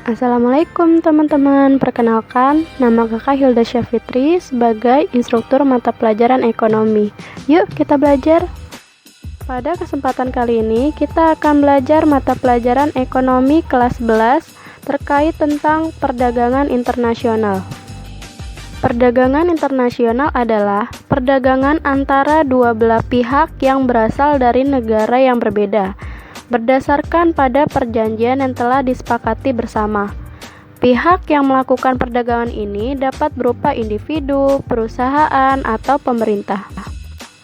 Assalamualaikum teman-teman, perkenalkan nama kakak Hilda Syafitri sebagai instruktur mata pelajaran ekonomi. Yuk kita belajar. Pada kesempatan kali ini kita akan belajar mata pelajaran ekonomi kelas 11 terkait tentang perdagangan internasional. Perdagangan internasional adalah perdagangan antara dua belah pihak yang berasal dari negara yang berbeda, berdasarkan pada perjanjian yang telah disepakati bersama. Pihak yang melakukan perdagangan ini dapat berupa individu, perusahaan, atau pemerintah.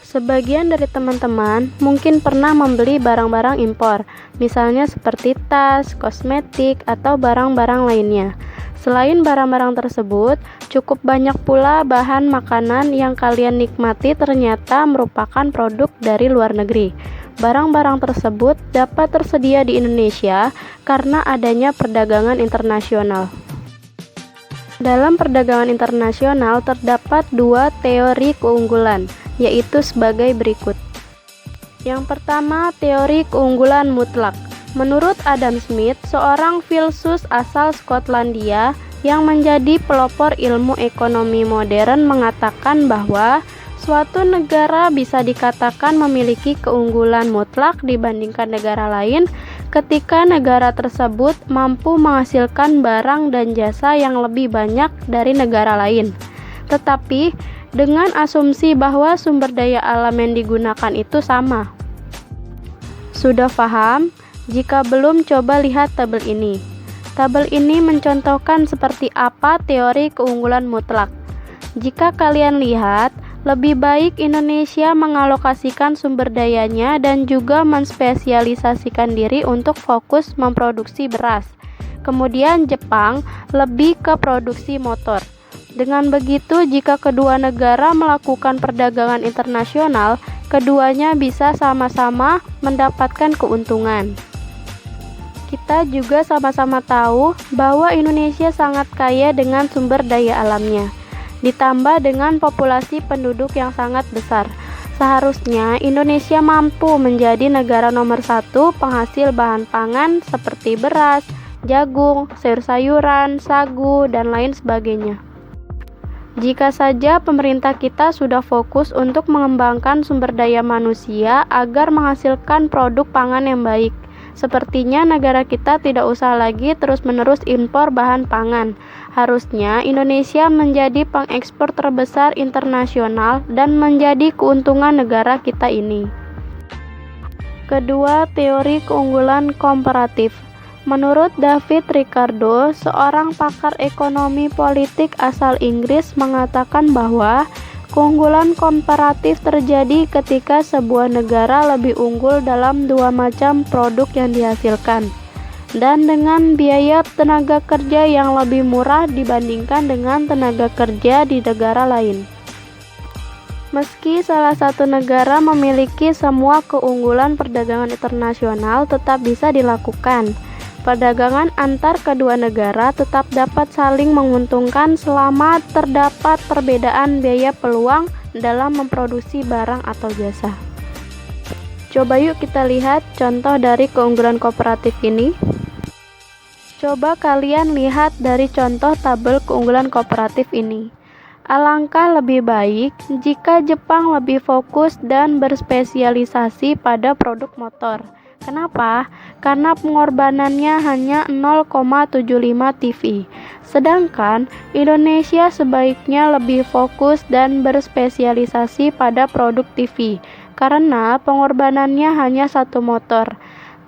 Sebagian dari teman-teman mungkin pernah membeli barang-barang impor, misalnya seperti tas, kosmetik, atau barang-barang lainnya. Selain barang-barang tersebut, cukup banyak pula bahan makanan yang kalian nikmati ternyata merupakan produk dari luar negeri. Barang-barang tersebut dapat tersedia di Indonesia karena adanya perdagangan internasional. Dalam perdagangan internasional terdapat dua teori keunggulan, yaitu sebagai berikut. Yang pertama, teori keunggulan mutlak. Menurut Adam Smith, seorang filsuf asal Skotlandia yang menjadi pelopor ilmu ekonomi modern mengatakan bahwa suatu negara bisa dikatakan memiliki keunggulan mutlak dibandingkan negara lain ketika negara tersebut mampu menghasilkan barang dan jasa yang lebih banyak dari negara lain. Tetapi, dengan asumsi bahwa sumber daya alam yang digunakan itu sama. Sudah paham? Jika belum, coba lihat tabel ini. Tabel ini mencontohkan seperti apa teori keunggulan mutlak. Jika kalian lihat, lebih baik Indonesia mengalokasikan sumber dayanya dan juga menspesialisasikan diri untuk fokus memproduksi beras. Kemudian Jepang lebih ke produksi motor. Dengan begitu, jika kedua negara melakukan perdagangan internasional, keduanya bisa sama-sama mendapatkan keuntungan. Kita juga sama-sama tahu bahwa Indonesia sangat kaya dengan sumber daya alamnya, ditambah dengan populasi penduduk yang sangat besar. Seharusnya Indonesia mampu menjadi negara nomor 1 penghasil bahan pangan seperti beras, jagung, sayur-sayuran, sagu, dan lain sebagainya. Jika saja pemerintah kita sudah fokus untuk mengembangkan sumber daya manusia agar menghasilkan produk pangan yang baik, sepertinya negara kita tidak usah lagi terus-menerus impor bahan pangan. Harusnya Indonesia menjadi pengekspor terbesar internasional dan menjadi keuntungan negara kita ini. Kedua, teori keunggulan komparatif. Menurut David Ricardo, seorang pakar ekonomi politik asal Inggris mengatakan bahwa keunggulan komparatif terjadi ketika sebuah negara lebih unggul dalam dua macam produk yang dihasilkan, dan dengan biaya tenaga kerja yang lebih murah dibandingkan dengan tenaga kerja di negara lain. Meski salah satu negara memiliki semua keunggulan perdagangan internasional tetap bisa dilakukan. Perdagangan antar kedua negara tetap dapat saling menguntungkan selama terdapat perbedaan biaya peluang dalam memproduksi barang atau jasa. Coba yuk kita lihat contoh dari keunggulan kooperatif ini. Coba kalian lihat dari contoh tabel keunggulan kooperatif ini. Alangkah lebih baik jika Jepang lebih fokus dan berspesialisasi pada produk motor. Kenapa? Karena pengorbanannya hanya 0,75 TV. Sedangkan Indonesia sebaiknya lebih fokus dan berspesialisasi pada produk TV karena pengorbanannya hanya satu motor.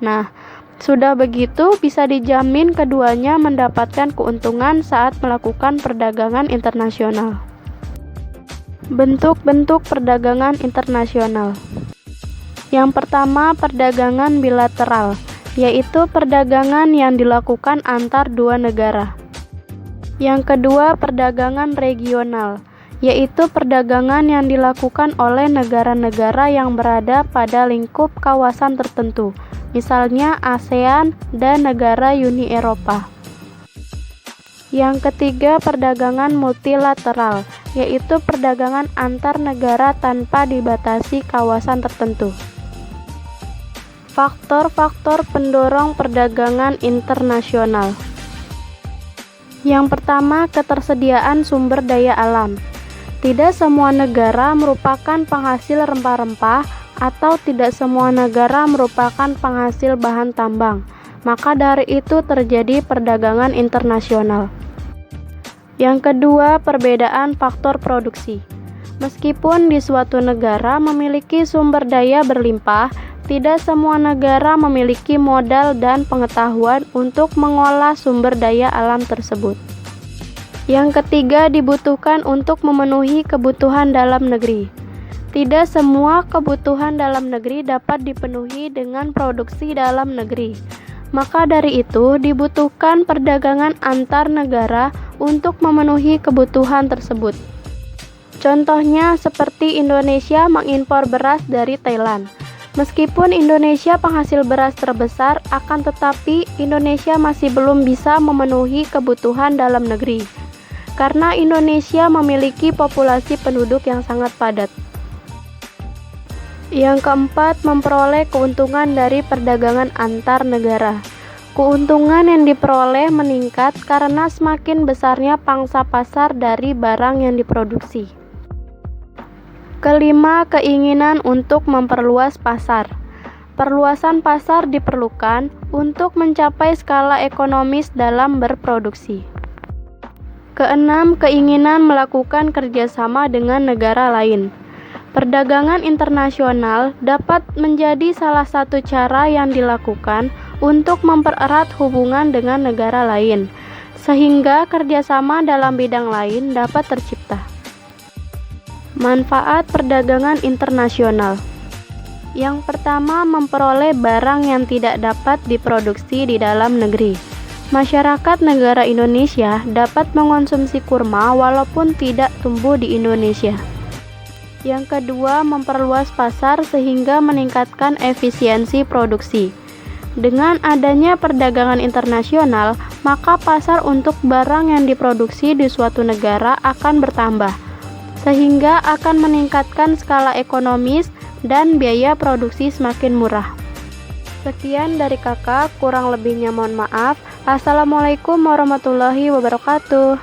Nah, sudah begitu bisa dijamin keduanya mendapatkan keuntungan saat melakukan perdagangan internasional. Bentuk-bentuk perdagangan internasional. Yang pertama, perdagangan bilateral, yaitu perdagangan yang dilakukan antar dua negara. Yang kedua, perdagangan regional, yaitu perdagangan yang dilakukan oleh negara-negara yang berada pada lingkup kawasan tertentu, misalnya ASEAN dan negara Uni Eropa. Yang ketiga, perdagangan multilateral, yaitu perdagangan antar negara tanpa dibatasi kawasan tertentu. Faktor-faktor pendorong perdagangan internasional. Yang pertama, ketersediaan sumber daya alam. Tidak semua negara merupakan penghasil rempah-rempah atau tidak semua negara merupakan penghasil bahan tambang. Maka dari itu terjadi perdagangan internasional. Yang kedua, perbedaan faktor produksi. Meskipun di suatu negara memiliki sumber daya berlimpah, tidak semua negara memiliki modal dan pengetahuan untuk mengolah sumber daya alam tersebut. Yang ketiga, dibutuhkan untuk memenuhi kebutuhan dalam negeri. Tidak semua kebutuhan dalam negeri dapat dipenuhi dengan produksi dalam negeri. Maka dari itu, dibutuhkan perdagangan antar negara untuk memenuhi kebutuhan tersebut. Contohnya seperti Indonesia mengimpor beras dari Thailand. Meskipun Indonesia penghasil beras terbesar, akan tetapi Indonesia masih belum bisa memenuhi kebutuhan dalam negeri, karena Indonesia memiliki populasi penduduk yang sangat padat. Yang keempat, memperoleh keuntungan dari perdagangan antar negara. Keuntungan yang diperoleh meningkat karena semakin besarnya pangsa pasar dari barang yang diproduksi. Kelima, keinginan untuk memperluas pasar. Perluasan pasar diperlukan untuk mencapai skala ekonomis dalam berproduksi. Keenam, keinginan melakukan kerjasama dengan negara lain. Perdagangan internasional dapat menjadi salah satu cara yang dilakukan untuk mempererat hubungan dengan negara lain, sehingga kerjasama dalam bidang lain dapat tercipta. Manfaat perdagangan internasional. Yang pertama, memperoleh barang yang tidak dapat diproduksi di dalam negeri. Masyarakat negara Indonesia dapat mengonsumsi kurma walaupun tidak tumbuh di Indonesia. Yang kedua, memperluas pasar sehingga meningkatkan efisiensi produksi. Dengan adanya perdagangan internasional, maka pasar untuk barang yang diproduksi di suatu negara akan bertambah, sehingga akan meningkatkan skala ekonomis dan biaya produksi semakin murah. Sekian dari kakak, kurang lebihnya mohon maaf. Assalamualaikum warahmatullahi wabarakatuh.